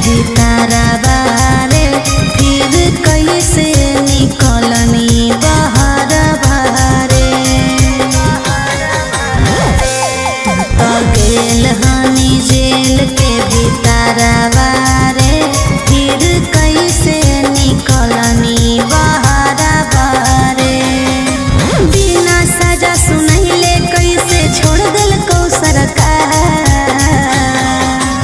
भीतरवा रे फिर कैसे निकलनी बहरवा रे। तू तो गेल हनी जेल के भीतरवा रे फिर कैसे निकलनी बहरवा रे। बिना सजा सुनैले कैसे छोड़ दिल को सरकार।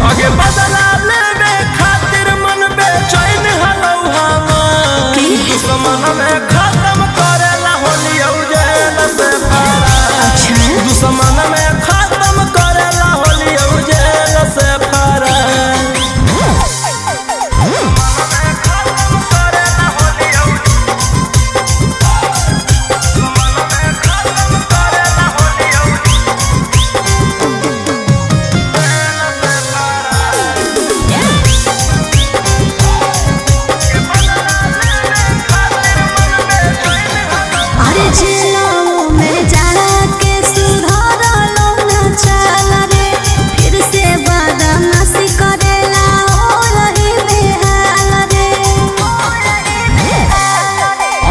आगे बदला लेवे खातिर मन बेचैन हलौ हमार। दुश्मन में खत्म करेला होली जेल से फरार। दुश्मन में खत्म करेला होली जेल से फरार। अरे जेलों में जाके सुधारलो ना चाल रे फिर से बदमाशी करेला हो रही बेहाल रे।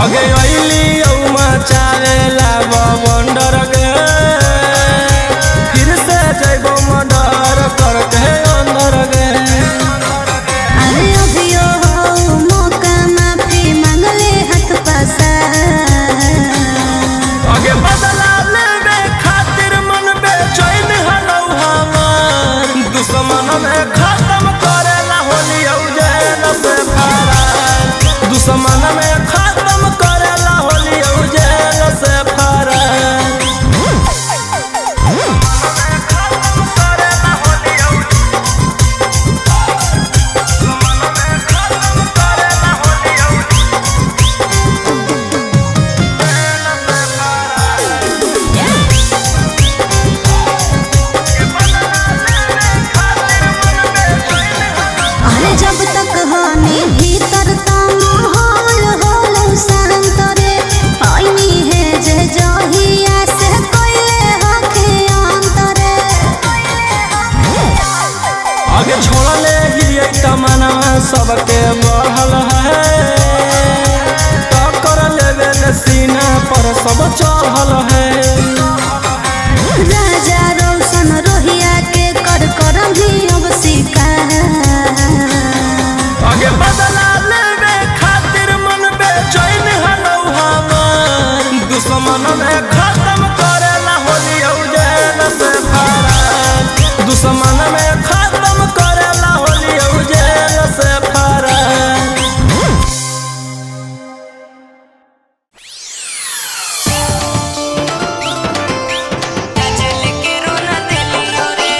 आगे अइली औ मचावेला बवंडर गे फिर से जइबो मर्डर करके अंदर गे। अरे अभियो हो मौका माफी मांगले हाथ पसार। आगे बदला लेवे खातिर मन बेचैन हलौ हमार। दुश्मन में खत्म करेला होली जेल से फरार। दुश्मन में खत्म करेला होली जेल से फरार। अरे जब तक हनी भीतर त माहौल होलो शांत रे। आईनी है जे जहिया से कोइले हखे अंतरे। आगे छोड़ले ही तमन्ना सबके बढ़ल है। टक्कर लेवे ले सीना पर सब चढ़ल है। राजा रोशन रोहिया के कर करम ही अब शिकार। आगे बदला लेवे खातिर मन बेचैन हलौ हमार। दुश्मन में खत्म करेला होली जेल से फरार। दुश्मन में खत्म करेला होली जेल से फरार। काजल के रोना दिलियो रे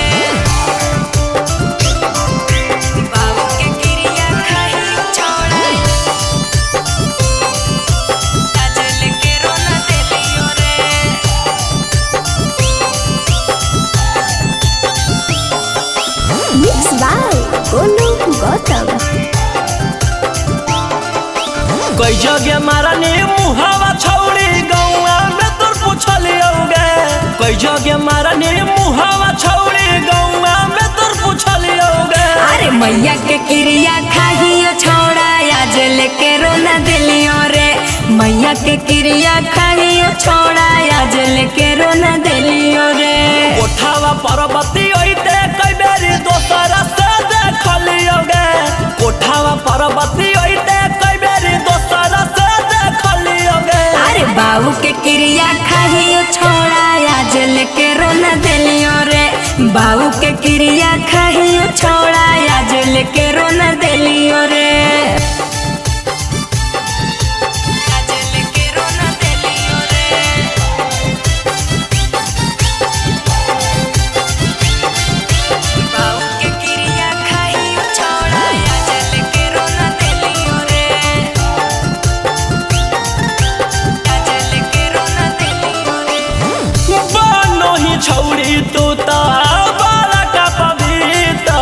बाबू के क्रिया खाई छोड़ा। काजल के रोना दिलियो रे मिक्स बाय गोलू गौतम। कई जगह मारनी मुहावा छौड़ी गौआ में तोर पूछलियोगे। कई जगह मारनी मुहावा छौड़ी गौआ में तोर पूछलियोगे। अरे मैया के क्रिया खाइयो छोड़ा आज लेके रोना दिलियो रे। मैया के क्रिया खाइयो छोड़ा आज लेके रोना दिलियो रे। कोठावा पर्वती ओइते कई बेरी दोसरा से देखलियोगे। कोठावा पर्वती ओइते कई बेरी दोसरा से देखलियोगे। अरे बाबू के क्रिया खाइयो छोड़ा आज लेके रोना दिलियो रे। बाबू के क्रिया खाइयो छोड़ा आज लेके रोना दिलियो रे। आज लेके रोना दिलियो रे बाबू के क्रिया खाइयो छोड़ा आज लेके रोना दिलियो रे। आज लेके रोना दिलियो रे बानो ही छौड़ी तू ता बाला का पवित्र।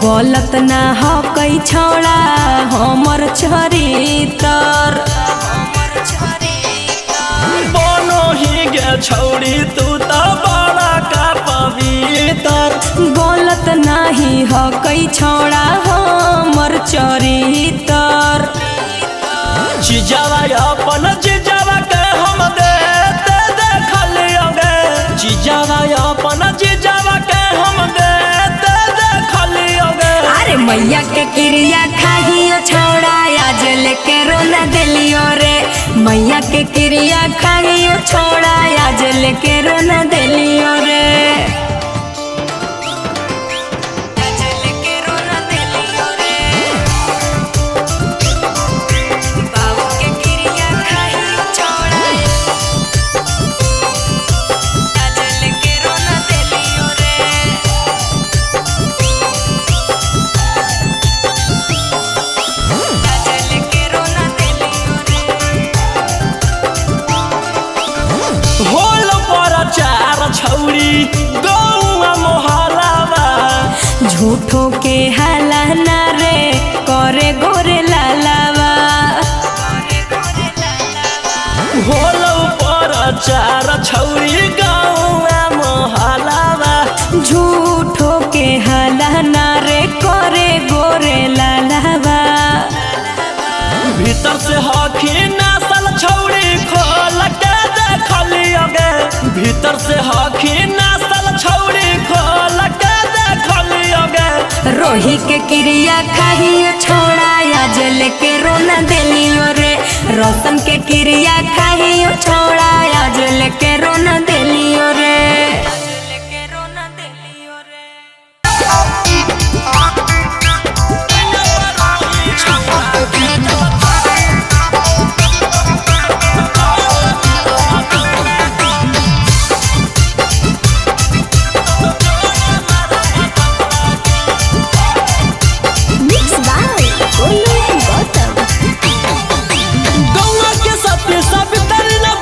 गलत ना हो कई छोड़ा हमर चरितर। बानो ही गे छौड़ी तू ता बाला का पवित्र। गलत जानत नाही हो कई छोड़ा हमर चरितर। जीजावा अपन जीजावा के हम देते देखलियोगे, जीजावा अपन जीजावा के हम देते देखलियोगे। अरे मैया के क्रिया खाहियो छोड़ा आज लेके रोना दिलियो रे, मैया के क्रिया खाहियो छोड़ा आज लेके रोना दिलियो रे। छौरी गौआ मोहलावा झूठो के हलाना रे करे गोरे लालावा। होलो पर चार छौरी गौआ मोहलावा झूठो के हलाना रे करे गोरे लालावा। भीतर से हखी नसल छौरी खोल के देखलियोगे, भीतर से हखी नसल छौरी खोल के देखलियोगे। रोही के क्रिया खाहियो छोड़ा आज लेके रोना दिलियो रे, रोशन के क्रिया खाहियो छोड़ा आज लेके रोना दिलियो रे। गौआ के सती सब तर न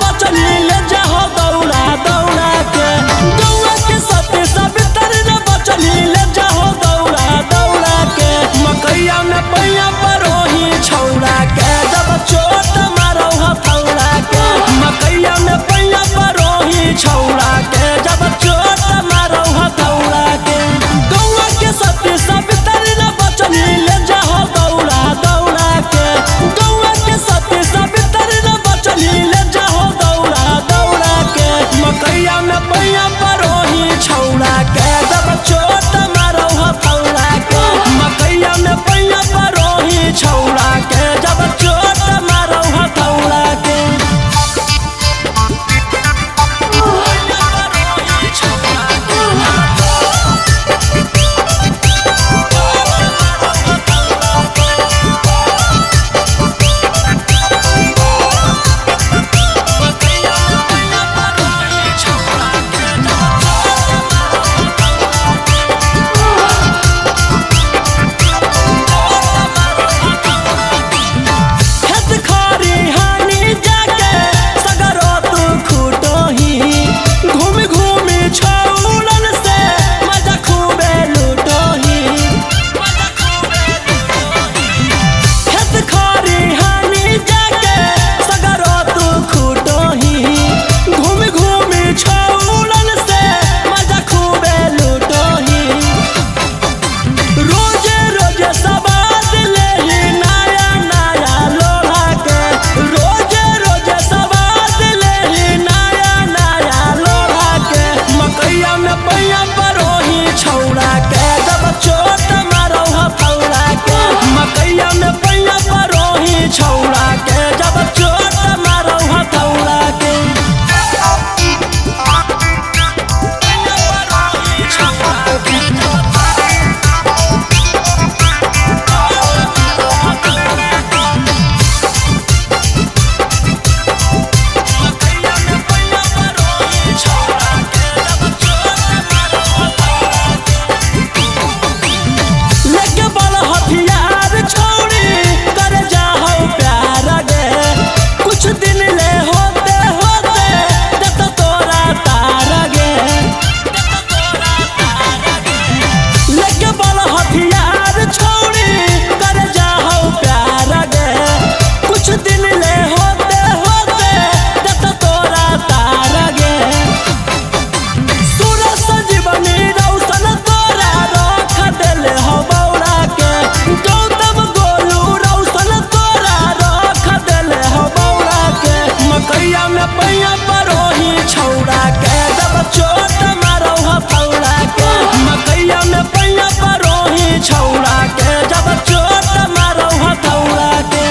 मकैया में पैया परोही छौड़ा के जब चोट मारो हथौड़ा के मकैया में पैया परोही छौड़ा के जब चोट मारो हथौड़ा के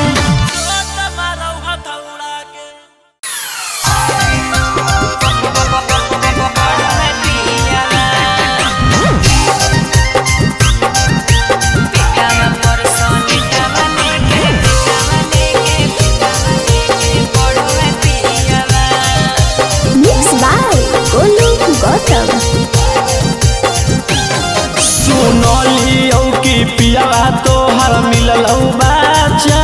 पियावा तोहर मिलल बाचा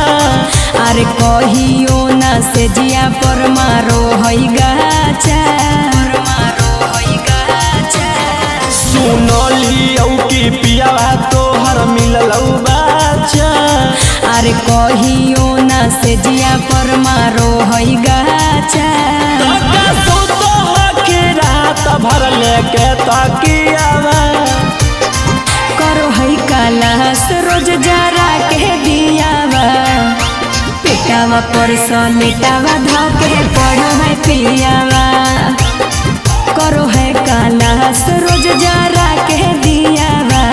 अरे कहियो ना से जिया पर मारो हई गाचा सुनलियौ कि पियावा तोहर मिलल बाचा अरे कहियो ना से जिया पर मारो हई गाचा सुतो के रात भर लेके तकियावा करो हई कालास रोज जरा के दियावा पेटावा पर सलेटावा धके पढ़ो है पियावा करो है कालास रोज जरा के दियावा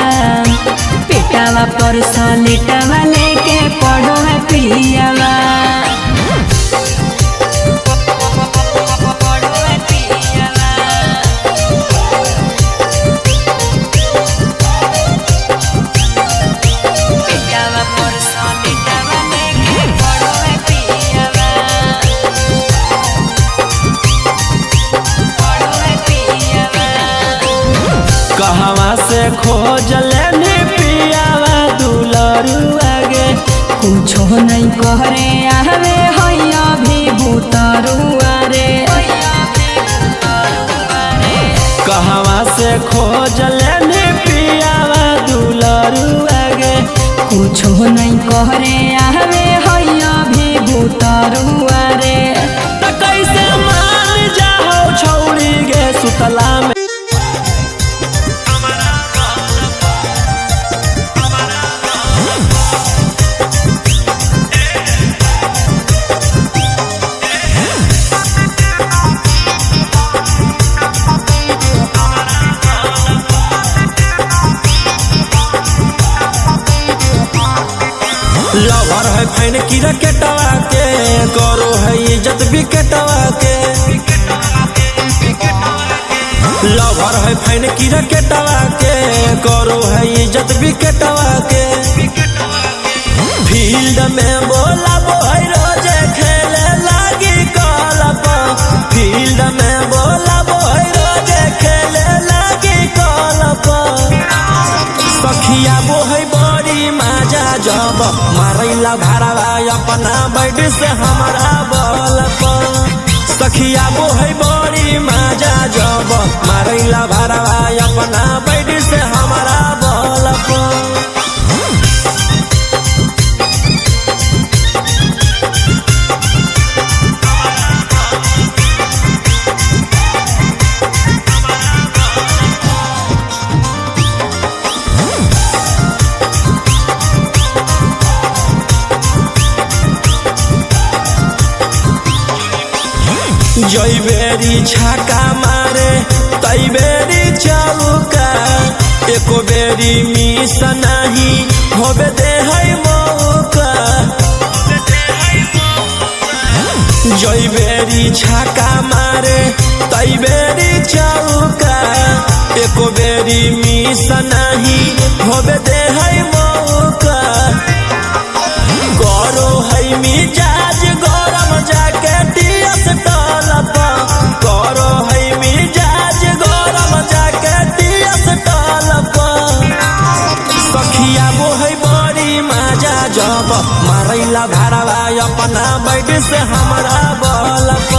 पेटावा पर सलेटावा लेके पढ़ो है पियावा कहवा से खोज लेनी पियावा दुलरुआ गे कुछो नहीं करे आवे हैया भी भूतरुआ रे कहवा से खोज लेनी पियावा दुलरुआ गे कुछो नहीं करे आवे हैया भी भूतरुआ रे त कैसे मान जाओ छौड़ी गे सुतला में लवर है फैन की रकेटवा के करो है इज्जत विकेटवा के लवर है फैन की रकेटवा के करो है इज्जत विकेटवा के फील्ड में बोला बोय रोजे खेले लागी कलप फील्ड में बोला बोय रोजे खेले लागी कलप सखिया बोहै बड़ी माजा जब मारैला भाड़वा अपना बैठ से हमारा बल सखिया बोहै बड़ी माजा जब मारैला भाड़वा अपना बैठ से हमारा बल जई बेरी छाका मारे तई बेरी चौका एको बेरी मिस नहीं होबे दे है मौका जई बेरी छाका मारे तई बेरी चौका एको बेरी मिस नहीं होबे दे है मौका करो है मिजाज गरम जाके टीएस टलप करो है मिजाज गरम जाके टीएस टलप सखिया बोहै बड़ी माजा जब मारैला भाड़वा अपना बैठ से हमारा बलप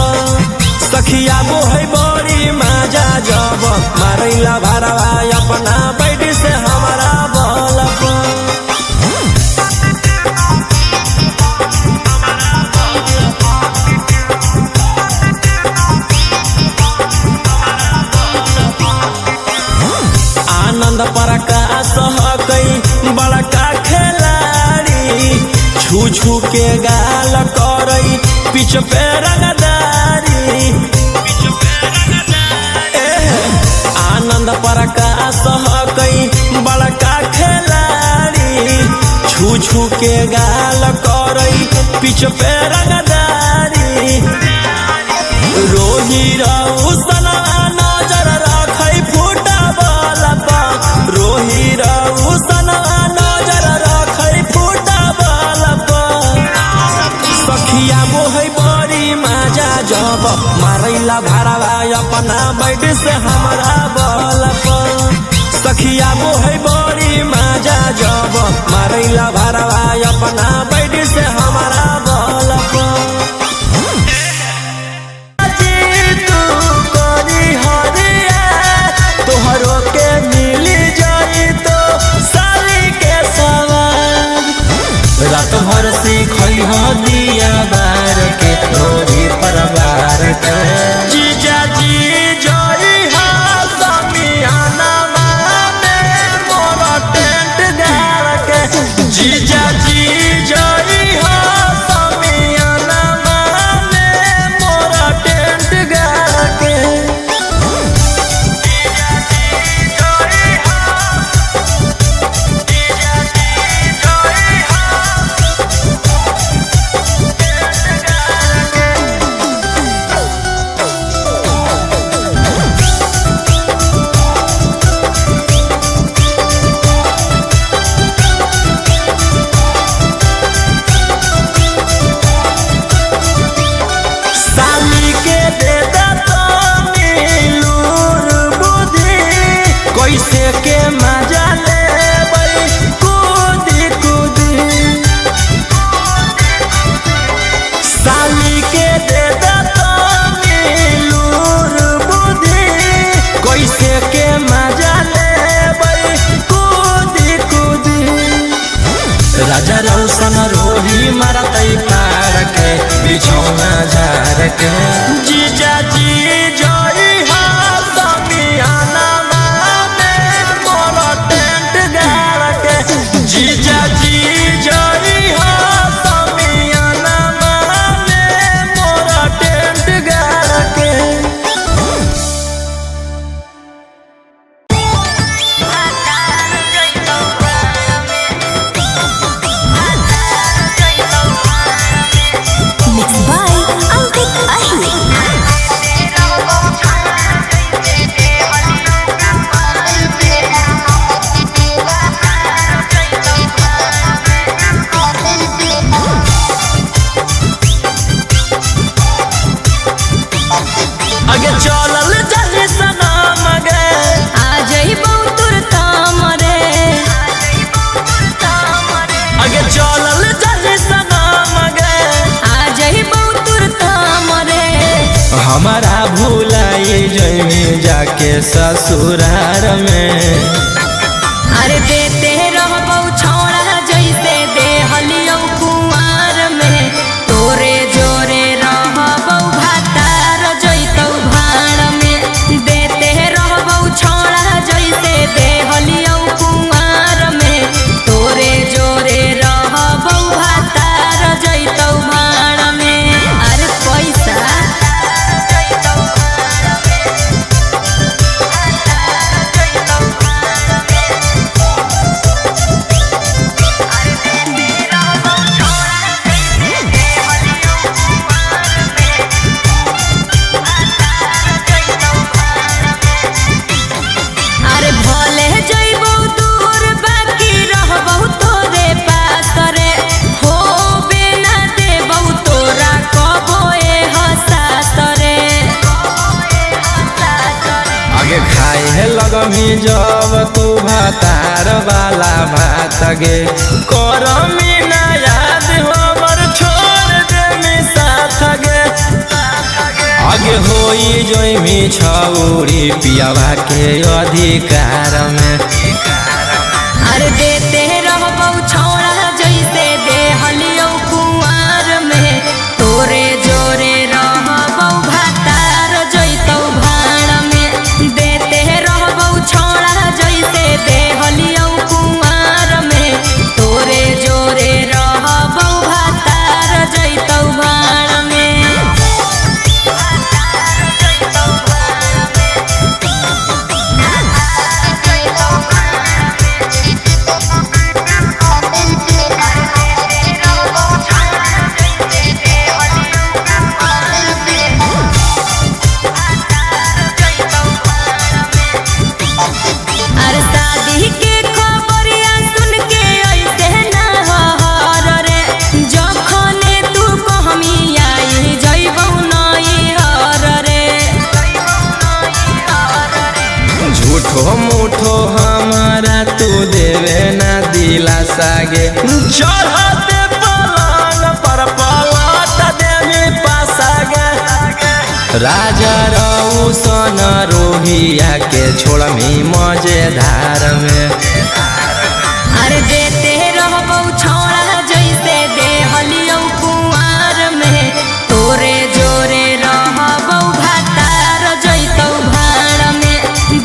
सखिया बोहै बड़ी माजा जब मारैला भाड़वा अपना बैठ से हमारा बलप प्रकाश हकई बड़का खिलाड़ी छू छू के गाल करई पिछ पे रंगदारी छू के गाल करई पीछ पे रंगदारी रोही रहू सना नजर रखई फुटबॉल पर रोही रहू सना नजर रखई फुटबॉल पर सखिया मोहई बड़ी मजा जब मारैला भरावा अपना बैठ से हमारा बल पर सखिया मोहई बड़ी मजा जब मारैला भरावा अपना बैठ से हमारा बल पर रात भर सीखई हो दिया बार के रोही परवार के जीजा जी जोई हा समियाना में मोर टेंट गाड़ के जीजा जी जोई हा समियाना में मोर टेंट गाड़ के कैसे के मजा ले कूदी कूदी साली के दे लूर बुद्धि कैसे के मजा ले कूदी कूदी राजा रौशन रोही मारतई पार के बिछौना झार के जीजा जी जोई हा समियाना जीजा जी जोई हो समियाना में मोरा टेंट गाड़ के Mixed by Ankit Ahir. आगे चलल जाने सनम गे आ जइबौ तोर काम रे आगे चलल जाने सनम गे आ जइबौ तोर काम रे हमारा भूलाई जइमी जाके ससुरार में अरे देते रहबौ छौड़ा जैसे देहलियौ कुमार में तोरे जोरे रहबौ भातार जइतौ भाड़ में देते रहबौ छौड़ा जैसे देहलियौ कुमार में तोरे जोरे रहबौ भातार जइतौ भाड़ में अरे पैसा अरे भले जइबौ दूर बाकी रहबौ तोरे पास रे हो बिना देबौ तोरा कबो हसास रे आगे खाए है लगमी जब तू भातार वाला भात गे करमी ना याद हमर छोड़ दे साथ गे आगे होई जोइमी छौरी पियावा के अधिकार में अरे देते रहबौ छौड़ा जैसे देहलियौ कुमार में तोरे जोरे रहबौ भातार जइतौ भाड़ में देते रहबौ छौड़ा जैसे देहलियौ कुमार में तोरे जोरे रहबौ भातार जइतौ भाड़ में थो हमारा तू देवे ना दिलासा गे चढ़ते पलंग पर पलट देवी पासा गे राजा रौशन रोहिया के छोड़मी मजेदार में अरे देते रहबौ छोड़ा जैसे देहलियौ कुंवार में तोरे जोरे रहबौ भातार जैतौ भाड़ में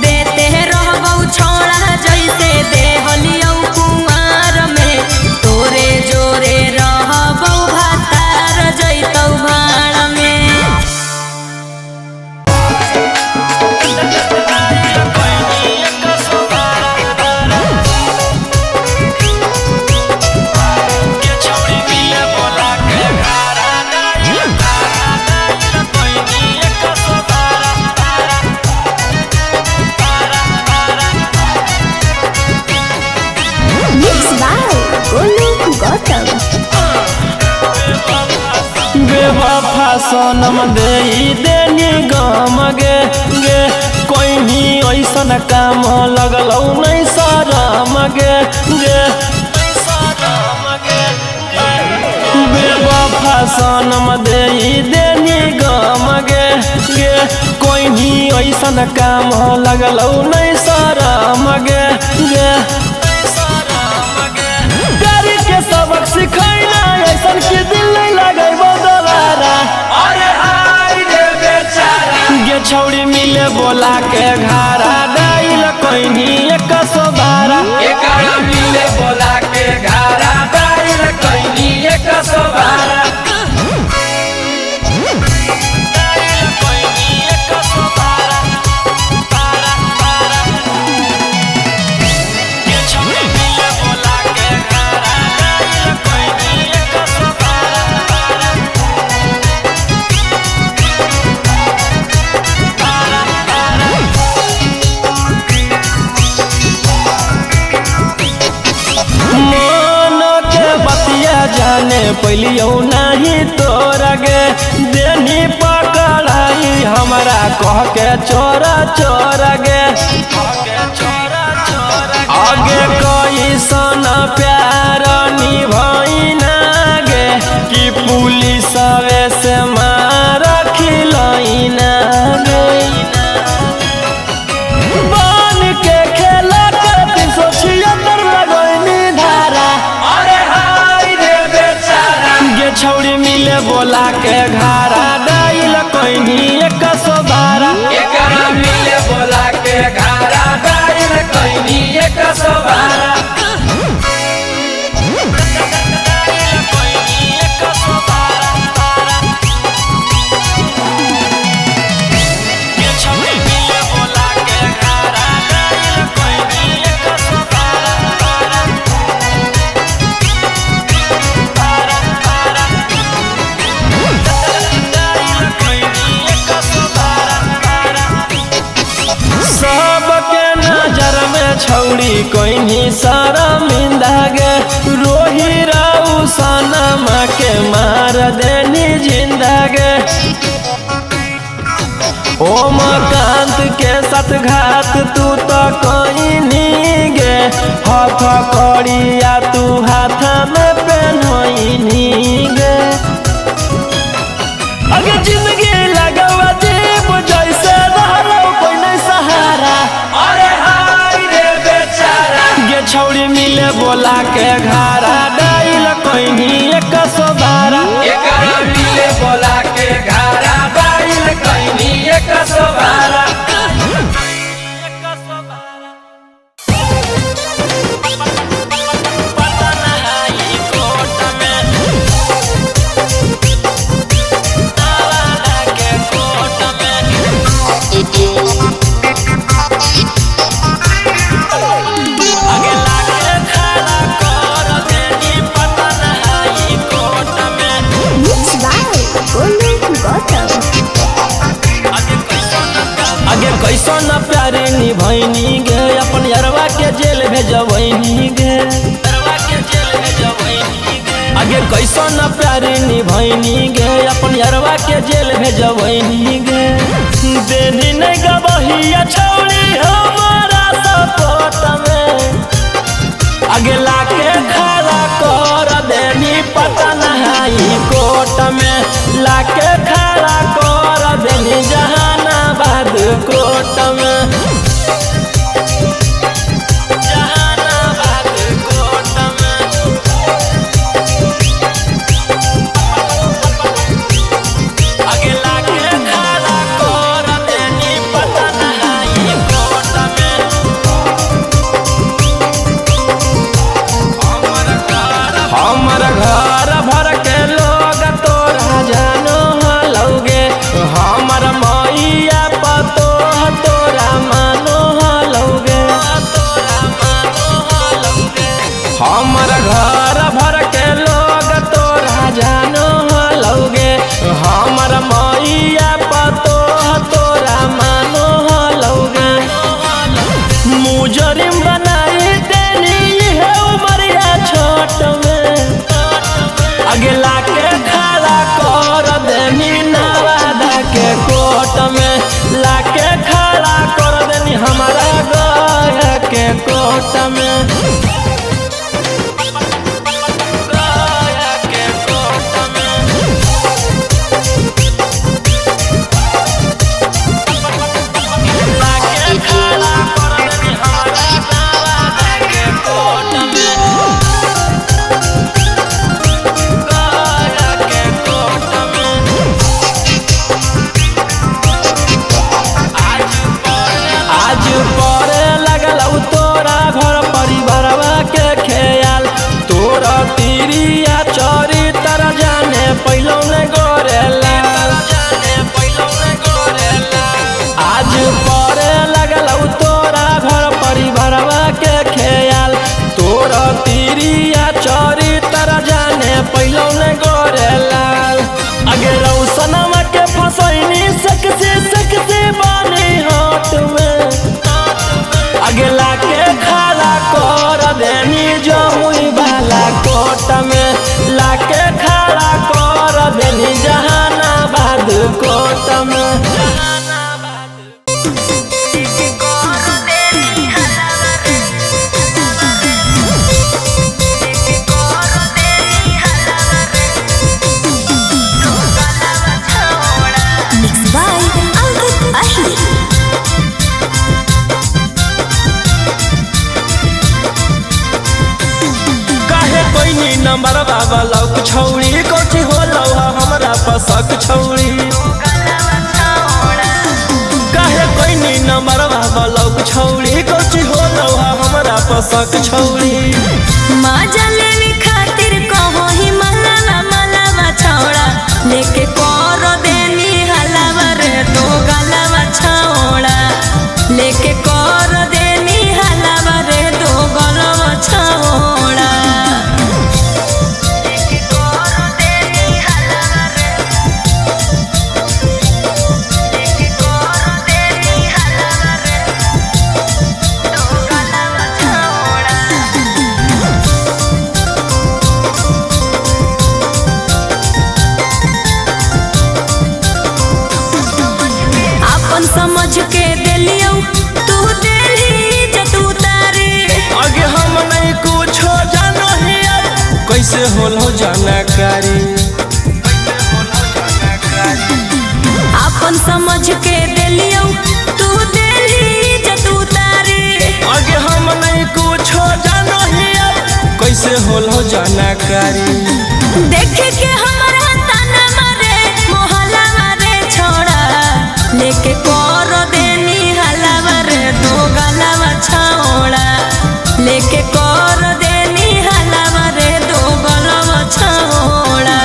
देते रहबौ छोड़ा जैसे देहलियौ कुंवार में तोरे जोरे रहबौ भातार जैतौ भाड़ में बेवफा सनम दे देनी गम गे गे कोई भी ऐसन काम लगलौ नहीं शरम गे गे बेवफा सनम दे देनी गम गे गे कोई भी ऐसन काम लगलौ नहीं शरम गे गे प्यार के सबक सिखैना ऐसन के दिल नहीं लगैबो दोबारा अरे हाय रे बेचारा गे छौड़ी मिले बोला के घारा डाइल कोइनी 112 एकरा मिले बोला के घारा डाइल कोइनी 112 जाने पलियो नहीं तोरा गे देनी पकड़ाई हमारा कह के चोरा चोरा गे आगे कोई सन प्यार निभाइना गे कि पुलिस से मार खिलैना गे बन के खेला करती सोचिए तर लगैनी धारा छौड़ी मिले बोला के घारा डाइल कोइनी 112 एकरा मिले बोला के घारा डाइल कोइनी 112 छौड़ी कोइनी शर्मिंदा गे रोही राउ सनमा के मार देनी जिंदा गे ओमकांत के साथ घात तू तो कोइनी गे हाथ कड़िया तू हाथ में पहनोइनी गे अगे जिंदगी लगवा जीव जैसे रहलो कोई नहीं सहारा छौड़ी मिले बोला के घारा डाइल कोइनी 112 एकरा मिले बोला के घारा डाइल कोइनी 112 कैसन प्यारे निभैनी गे अपन यारवा के जेल भेजबैनी गे आगे कैसन प्यारे निभैनी गे अपन यारवा के जेल भेजबैनी गे देनी नहीं गबहिया छौड़ी हमारा सब आगे लाके खड़ा कर देनी पटना हाई कोर्ट में, लाके खड़ा कर देनी जहानाबाद कोर्ट में, जहानाबाद कोर्ट में। आगे लाके खड़ा कर देनी पटना हाई कोर्ट में। हमर घर भर के लोग तोरा जानो हलौगे, हमर मैया पतो तोरा मानो हलौगे, हमर घर भर के लोग तोरा जानो हलौगे, हमर मैया पतो तोरा मानो हलौगे। मुजरिम बनाई देनी है उमरिया छोट में, आगे लाके खड़ा कर देनी नवादा के कोर्ट में, लाके खड़ा कर देनी हमारा गया के कोर्ट में, गया के कोर्ट में। लाके खड़ा कर देनी हमारा नवादा के कोर्ट में, आज पड़े लगल तोरा घर परिवारवा के ख्याल, तोरा तिरिया चोरी तर जाने पहलो ने गोरेला, आज पड़े लगल तोरा घर परिवारवा के ख्याल, तोरा तिरिया चोरी तर जाने पहलो ने गोरेला। अगे रौसनवा के फसैनी सकसे बानी हाथ में, आगे लाके खड़ा कर देनी जमुई वाला कोर्ट में, लाके खड़ा कर देनी जहानाबाद कोर्ट में। Mixed by Ankit Ahir. काहे कोई नी नंबर बाबा लौक छौड़ी कोची हो लौहा हमरा पसक छौड़ी, काहे कोई नी नंबर बाबा लौक छौड़ी कोची हो लौहा हमरा पसक छौड़ी। माजा लेने खातिर कहो ही मलावा छौड़ा, लेके करो देनी हलावा रे तो गलावा छौड़ा, लेके करो देनी हलावा रे तो गलावा छौड़ा। अपन समझ के देलियो तू देली जतू तारे, आगे हम नहीं कुछ जानो ही कैसे होलो जानकारी, अपन समझ के देलियो तू देली जतू तारे, आगे हम नहीं कुछ जानो ही कैसे होलो जानकारी। देख के हमारा ताना मारे मोहल्ला मारे छोड़ा, लेके करो देनी हलावा रे तो गलावा छौड़ा, लेके करो देनी हलावा रे तो गलावा छौड़ा।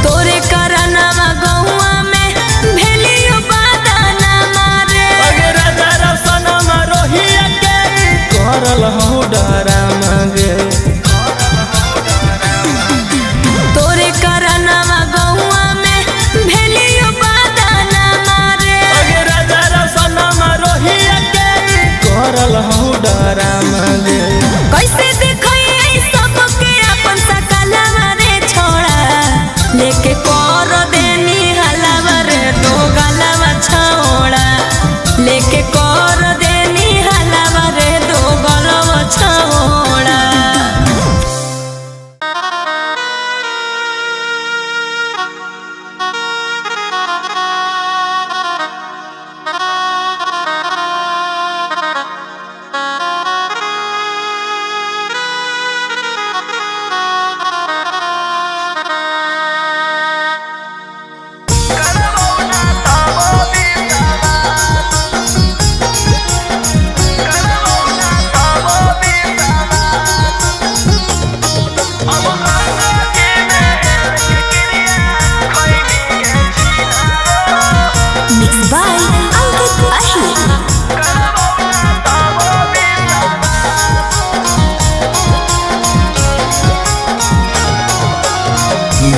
तोरे करनवा गौआ में भेलियो बादाना मारे, अगे राजा रसनमा रोहिया के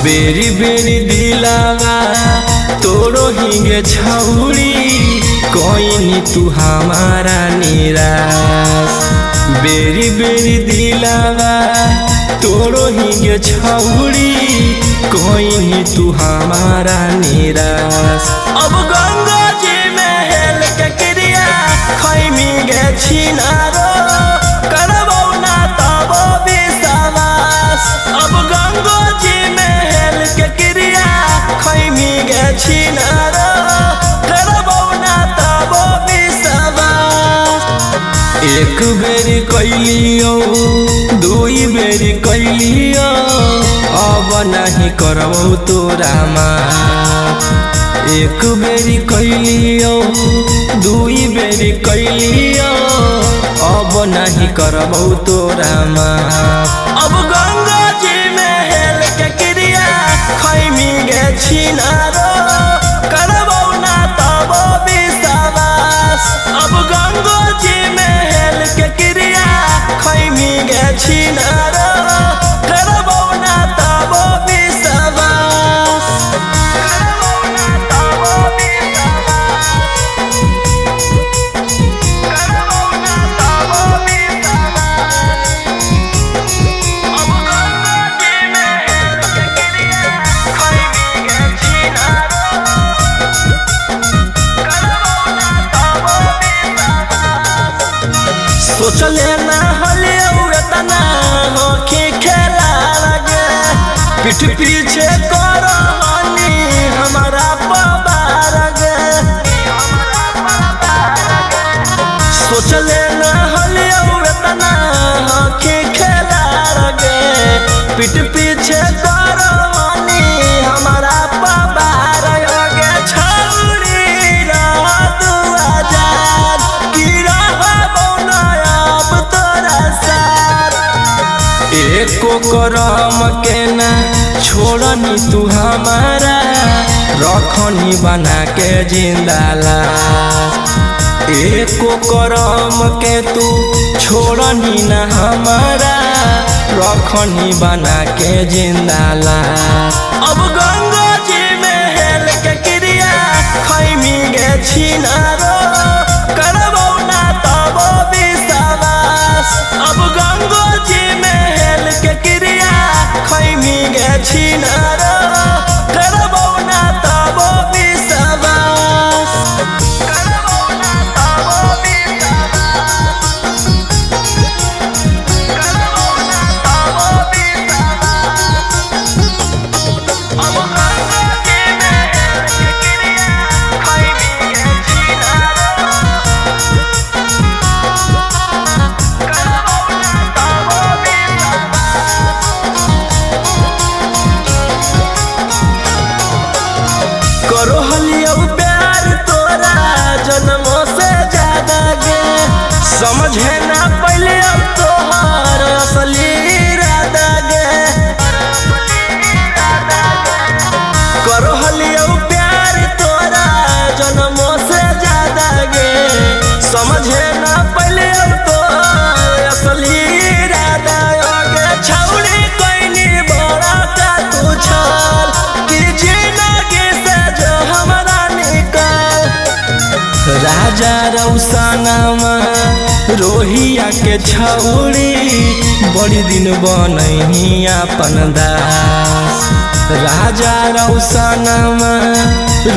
बेरी बेरी दिलावा तोड़ो हिंगे छौड़ी कोई नी तू हमारा निराश। बेरी बेरी दिलावा तोड़ो हिंगे छौड़ी कोई नी तू हमारा निराश। अब गंगा जी में हेल के क्रिया खैमी गे छिनारो करबो ना तबो विश्वास। अब गंगा जी में हेल के क्रिया खैमी गे छिनारो करबो ना तबो विश्वास। एक बेरी कैलियो दुई बेरी कैलियो अब नहीं करबो तोरा माफ। एक बेरी कैलियो दुई बेरी कैलियो अब नहीं करबो तोरा माफ। अब गंगा जी में हेल के क्रिया खैमी गे छिनारो करबो ना तबो विश्वास। अब गंगा जी में हेल के क्रिया खैमी गे छिनारो करबो ना तबो विश्वास। करबो ना तबो विश्वास। करबो ना तबो विश्वास। अब गंगा जी में हेल के क्रिया खैमी गे छिनारो करबो ना तबो विश्वास। सोचले ना हले उतना होखी खेला लगे पीठ पीछे करो हनी हमारा पबार गे। सोचले ना हले उतना होखी खेला लगे पीठ पीछे करो हनी हमारा पबार गे। छौरी रह तू आजाद की रहबो ना अब तोरा साथ। एको करम के ना छोड़नी तू हमारा रखनी बना के जिंदा लाश। एको करम के तू छोड़नी ना हमारा रखनी बना के जिंदा लाश। अब गंगा जी में हेल के क्रिया खैमी गे छिनारो करबो ना तबो विश्वास। अब गंगा जी में हेल के क्रिया खैमी गे छिनारो करबो ना तबो विश्वास। करबो ना तबो विश्वास। करबो ना तबो विश्वास। अब गंगा जी में हेल के क्रिया खैमी गे छिनारो करबो ना तबो विश्वास। करो हलियो प्यार तोरा जन्मों से ज्यादा गे समझे ना पहले अब तोहर असली इरादा गे। करो हलियो प्यार तोरा जन्मों से ज्यादा गे समझे ना पहले अब तोहर असली इरादा गे। छौड़ी कोइनी बड़ा का तू छल कि जिंदगी से जो हमारा निकल। राजा रौसनामा रोहिया के छौड़ी बड़ी दिन बनही अपन दास। राजा रौसनामा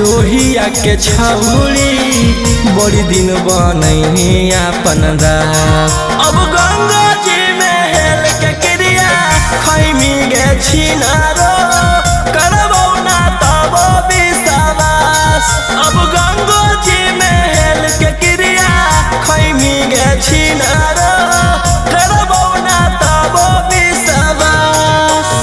रोहिया के छौड़ी बड़ी दिन बनही अपन दास। अब गंगा जी में हेल के क्रिया खैमी गे छिनारो करबो ना तबो विश्वास। अब गंगा जी में हेल के क्रिया खैमी गे छिनारो करबो ना तबो विश्वास।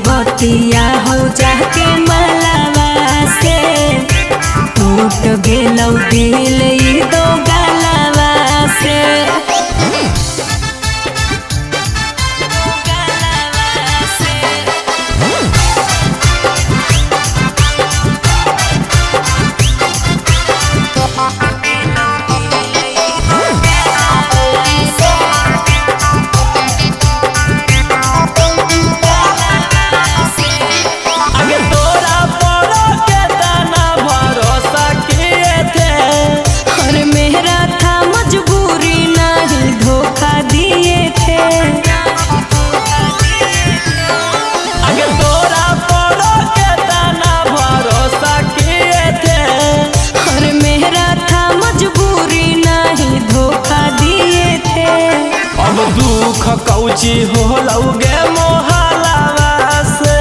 बतिया हो जाके मलावा से टूट गेलौ दिल ई दो गलावा से। दुख कौची होलौगे मोहलावा से,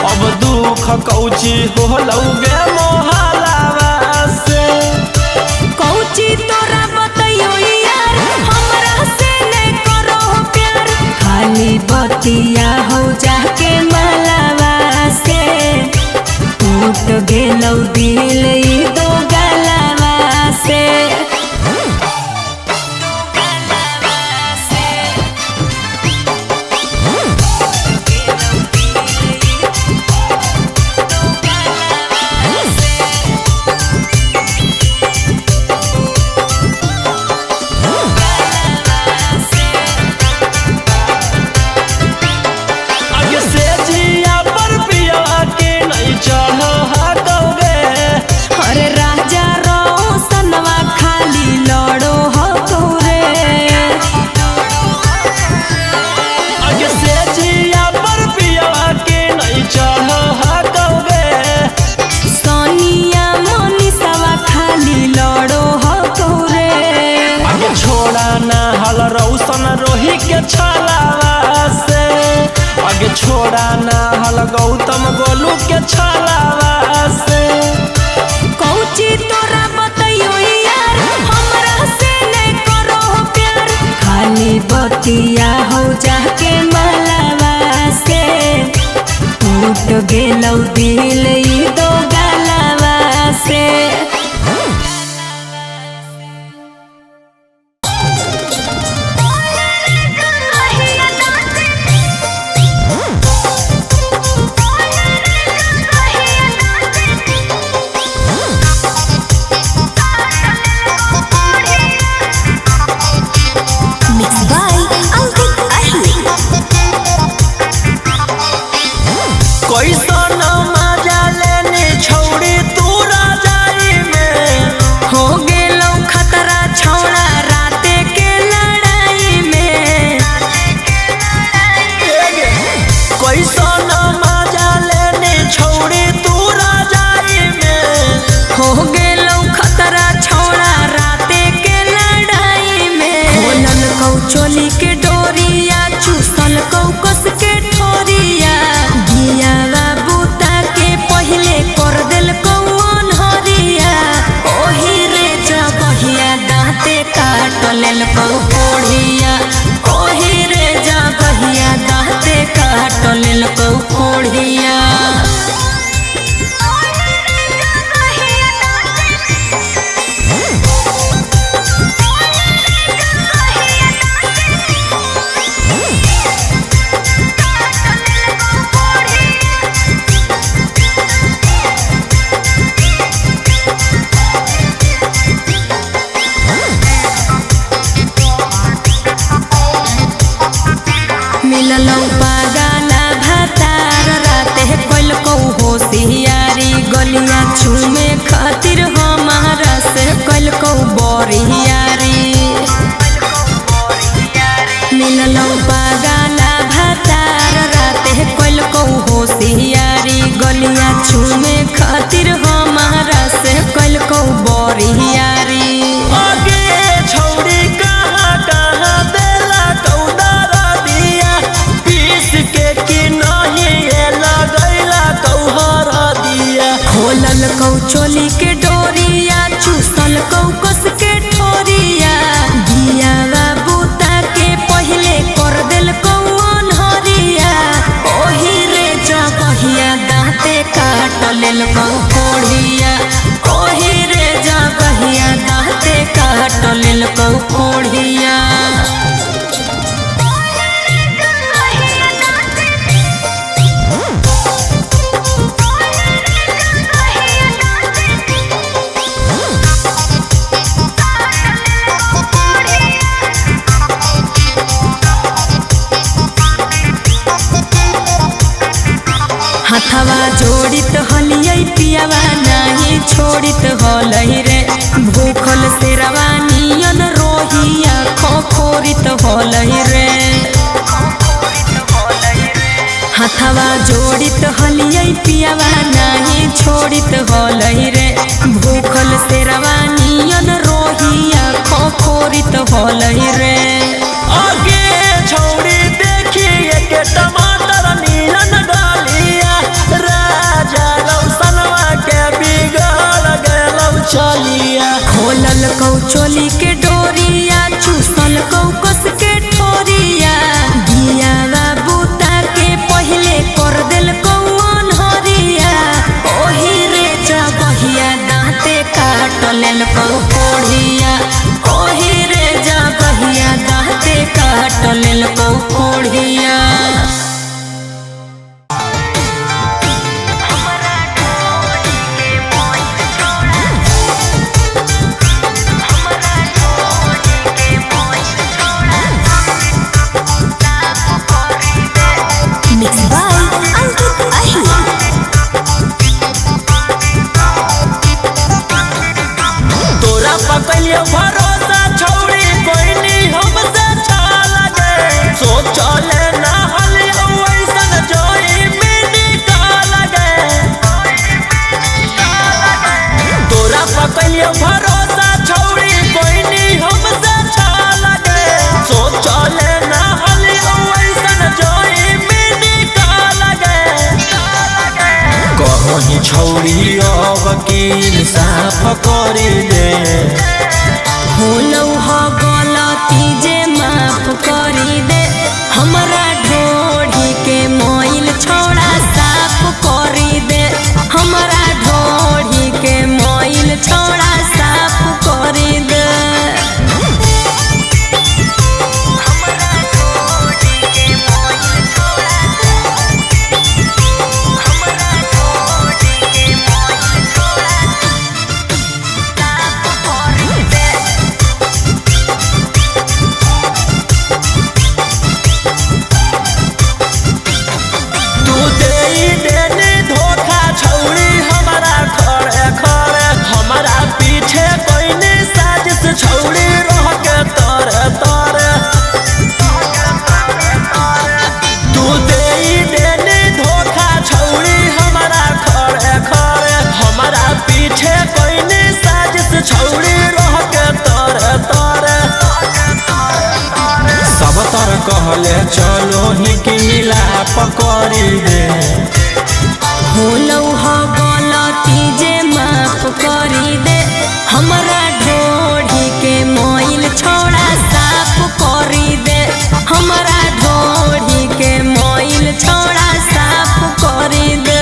अब दुख कौची होलौगे मोहलावा से। कौची तोरा बतैयो यार हमरा से नहीं करो प्यार, खाली बतिया हो जाके मलावा से टूट गेलौ दिल ई दो गलावा से। रौशन रोही के छलावा से, आगे छोड़ा ना हल गौतम गोलू के छलावा से। कौची तोरा बतैयो यार हमरा से नहीं करो प्यार, खाली बतिया हो जाके मलावा से टूट गेलौ दिल ई दो गलावा से। कैसन मजा लेने छौड़ी तू राजाई में, हो गेलौ खतरा छौड़ा राते के लड़ाई में। कैसन मजा लेने छौड़ी तू राजाई में, हो गेलौ खतरा छौड़ा राते के लड़ाई में। खोलल कौ चोली के डोरिया चूसल कौ कस के ठोरिया, गिया बूता के पहले कर दिल कौन हरिया। ओही रे जगहिया दाँते काट लेल कौ कोढ़िया, ओही रे जगहिया दाँते काट लेल कौ कोढ़िया। मिललौ पागला भतार राते कोल कौ होशियारी, गलिया छूमे खातिर हमारा से कोल कौ बोरियारी। मिललौ पागला भतार राते कोल कौ होशियारी, गलिया छूमे खातिर हमारा से कोल कौ बोरियारी। आगे छौड़ी कहाँ कहाँ देला कौदारा दिया, पीस के कि नहीं ये लगैला कौहरा दिया। खोलल कौ चोली के डोरिया चूसल कौ कस के ठोरिया, गिया बूता के पहले कर दिल हथवा जोड़ित हलियै पियावा नाही छोड़ित हलै रे भूखल से रवानियन रोहिया खोखोरित हलै रे हथवा जोड़ित हलियै पियावा नाही छोड़ित हलै रे भूखल से रवानियन रोहिया खोखोरित हलै रे आगे छौड़ी देखिए के टमाटर नीलन डालिया राजा रौसनवा के बिगड़ गलौ चलिया खोलल कौ चोली के डोरिया चूसल कौ कस के ठोरिया दिया बूता के पहले कर दिल कौन हरिया ओही रे जगहिया दाँते काट लेल कौ कोढ़िया ओही रे जगहिया दाँते काट लेल कौ कोढ़िया पकलियो भरोसा छौड़ी कोई नहीं हमसे अच्छा लगे सोचले ना हलियो ऐसन जोई मिनी का लगे तोरा पकलियो भरोसा छौड़ी कोई नहीं हमसे अच्छा लगे सोचले ना हलियो ऐसन जोई मिनी का लगे कहीं छौड़ी अब की इंसाफ करी दे होलौ ह गलती जे माफ करी दे हमरा ढोढ़ी के मोइल छोड़ा साफ करी दे हमरा ढोढ़ी के मोइल छोड़ा साफ करी दे छौड़ी रह के तोरे तोरे तू देनी धोखा छौड़ी हमारा खड़े खड़े हमारा पीछे कोई नहीं साजिश छौड़ी रह के तोरे तोरे सब तर कहले चलो ही कि मिलाप करी दे होलौ ह गलती जे माफ करी दे हमरा ढोढ़ी के मोइल छोड़ा साफ करी दे हमरा ढोढ़ी के मोइल छोड़ा साफ करी दे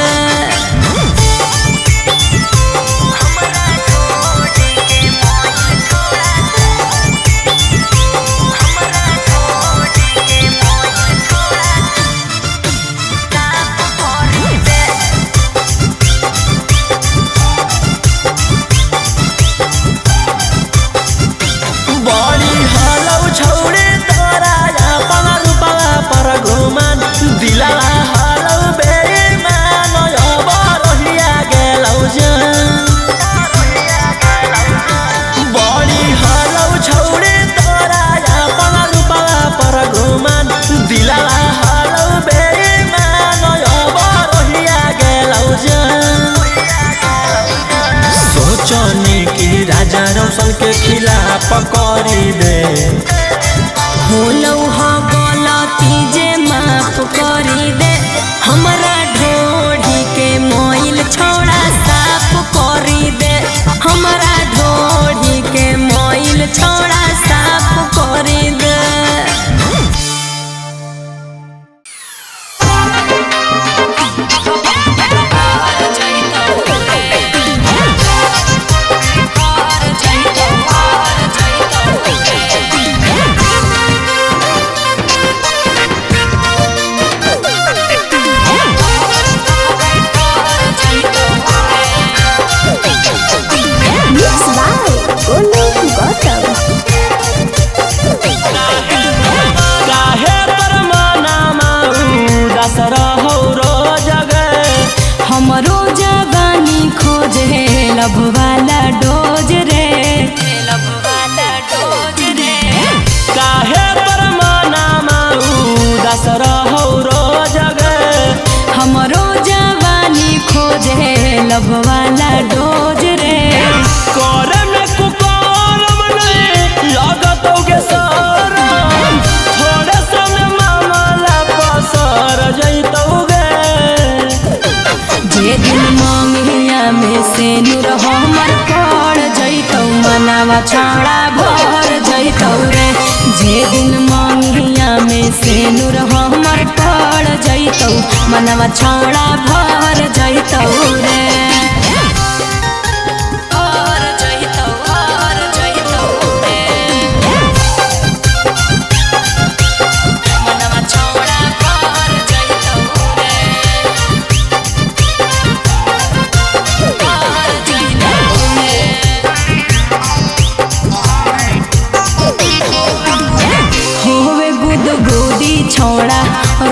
रौशन के खिलाफ करी दे होलौ ह गलती जे माफ करी दे हमरा ढोढ़ी के मोइल छोड़ा साफ करी दे हमरा ढोढ़ी के मोइल छोड़ा साफ करी दे सेनुर हमर पड़ जैतौ मनवा छाड़ा भर जैतौ रे। जे दिन मंगिया में सेनुर हमर पड़ जैतौ मनवा छाड़ा भर जैतौ रे। छोड़ा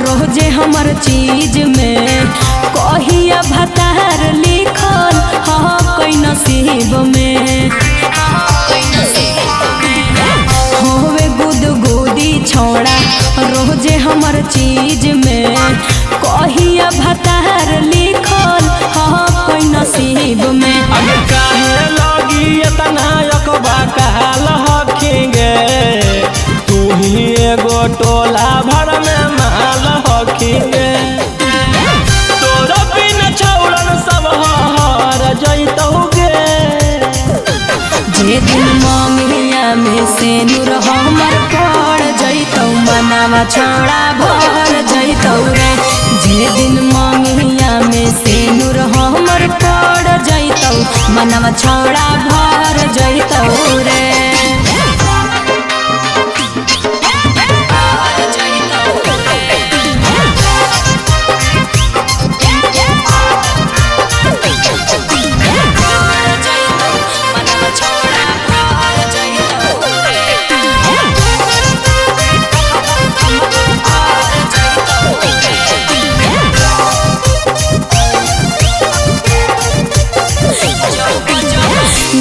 रोजे हमर चीज में कहिया भतार लिखल कई नसीब में। होवे गुदगुदी छोड़ा रोजे हमर चीज में कहिया भतार लिखल कई नसीब में। अब काहे लगी इतना यकबा काल हखेंगे तू ही एगो टोला भर में माल हखेंगे। तोरा बिन छौड़न सब हर जैतौगे। जे दिन मंगिया में सेनुर हमर पड़ जैतौ मनवा छाड़ा भर जैतौ रे। जे दिन मंगिया में सेनुर हमर पड़ जैतौ मनवा छाड़ा भर जैतौ रे।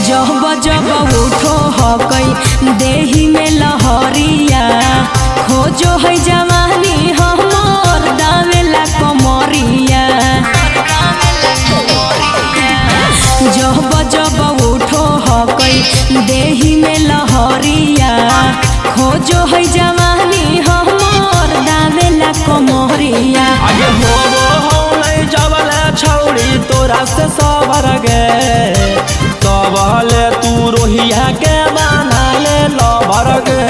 जब जब उठो हकई देही में लहरिया खोजो है जवानी हमर दावेला कमरिया। जब जब उठो हकई देही में लहरिया खोजो है जवानी हमर दावेला कमरिया। आगे होबो हौले जबले छौड़ी तोरा से सबर गे तबले तू रोहिया के बना ले लबर गे।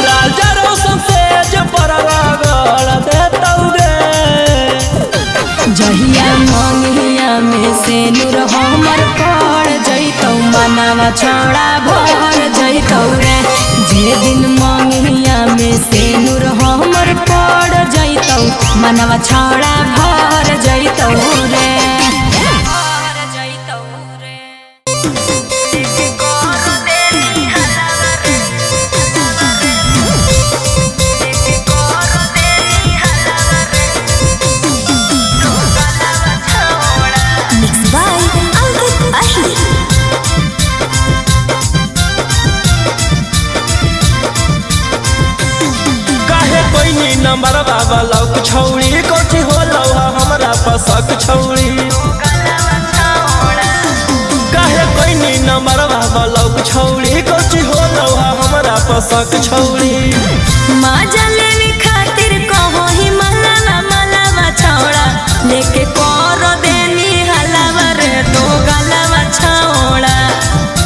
राजा रोशन से पर रगड़ देतौगे। जहिया मंगिया में सेनुर हमर पड़ जैतौ मनवा छाड़ा भर जैतौ रे। जे दिन मंगिया में सेनुर हमर पड़ जैतौ मनवा छाड़ा भर जैतौ रे। नंबर बाबा लौक छौड़ी कोची होलौ हमरा पसक छौड़ी। काहे कोई नी नंबर बाबा लौक छौड़ी कोची होलौ हमरा पसक छौड़ी। मजा लेने खातिर कहो ही मलावा मलावा छौड़ा लेके कर देनी हलावा रे तो गलावा छौड़ा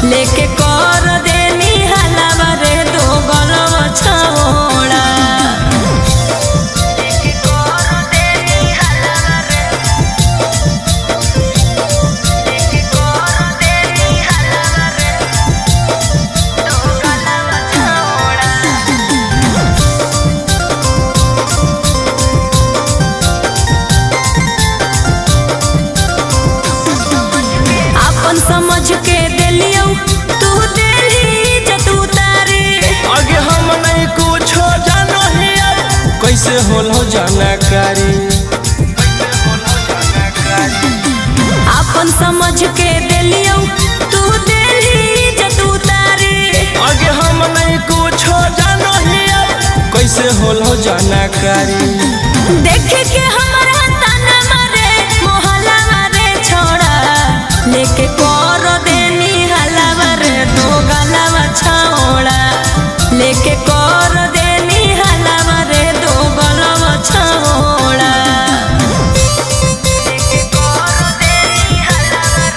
लेके कर देनी हलावा रे तो गलावा छौड़ा। समझ के दिलियो तू दिली जतू तारे। आगे हम नहीं कुछो जानो ही कैसे होलो जानकारी। अपन समझ के दिलियो तू दिली जतू तारे। आगे हम नहीं कुछो जानो ही कैसे होलो जानकारी। देखे के हमारा ताना मारे मोहल्ला मारे छोड़ा लेके कर देनी हलावा रे तो गलावा छौड़ा लेके कर देनी हलावा रे तो गलावा छौड़ा। लेके कर देनी हलावा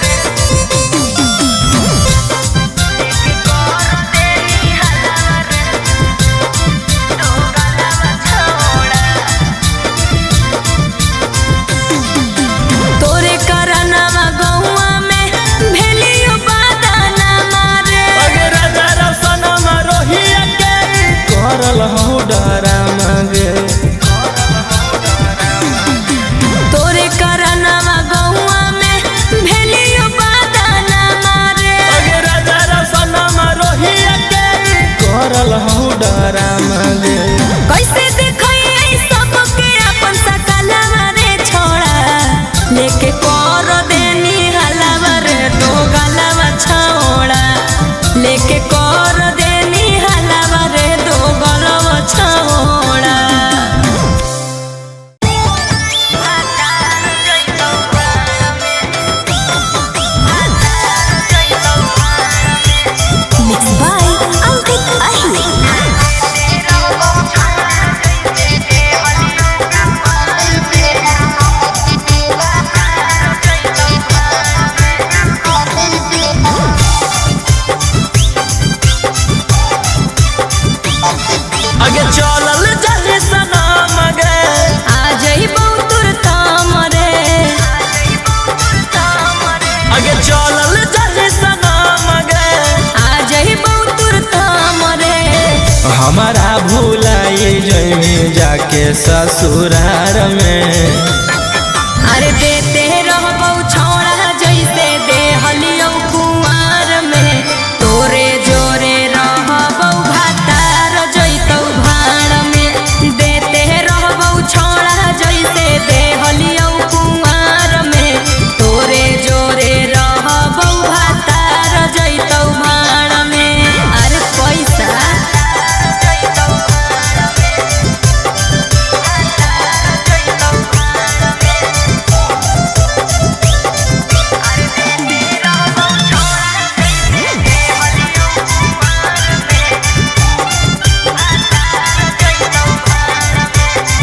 लेके कर देनी हलावा रे दो गलावा छौड़ा लेके कर देनी हलावा रे दो गलावा छौड़ा Mixed by Ankit Ahi. आगे चलल जाहि सनम गे आज ही बहुतुर थाम रे आगे चलल जाहि सनम गे आज ही बहुतुर थाम रे हमारा भूलाई जमी जाके ससुरार में अरे देते रहबौ छौड़ा जैसे देहलियौ कुंवार में तोरे जोरे रहबौ भातार जैतौ भाड़ में देते रहबौ छौड़ा जैसे देहलियौ कुंवार में तोरे जोरे रहबौ भातार जैतौ भाड़ में अरे पैसा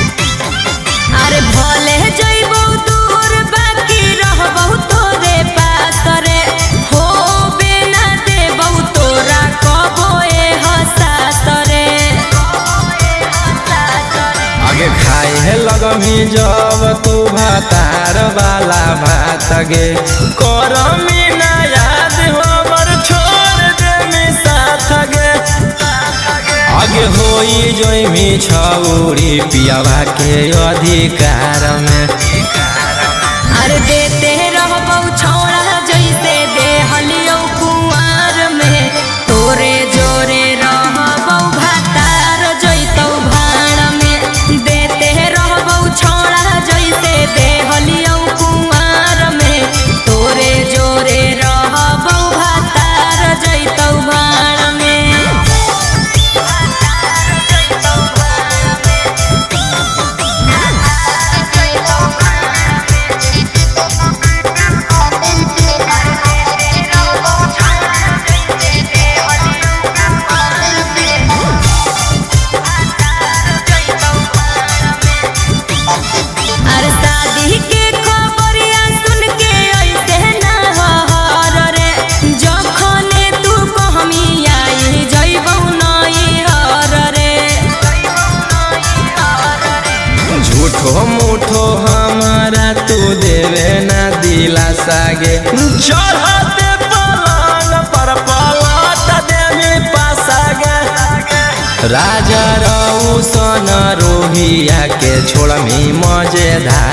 अरे भले जइबौ दूर बाकी रहबौ तोरे पास रे हो बिना देबौ तोरा कबो ए हसास रे आगे खाए है लगमी जब तू भातार वाला भात गे करमी ना याद हमर छोड़ दे मी साथ गे आगे होई जमी छौरी पियावा के अधिकार में अरे देते रहबौ छौड़ा जैसे देहलियौ कुंवार में तोरे जोरे रहबौ भातार जैतौ भाड़ में देते रहबौ छौड़ा जैसे देहलियौ कुंवार में तोरे जोरे रहबौ भातार जैतौ भाड़ में अरे शादी के खबरिया सुन के ऐसे ना हर रे जखने तू कहमी आई जइबौ नई हर रे झूठो मूठो हमारा तू देवे ना दिलासा गे चढ़ते पलंग पर पलट देवी पासा गे राजा रऊ सन रोहिया के छोड़मी मजेदार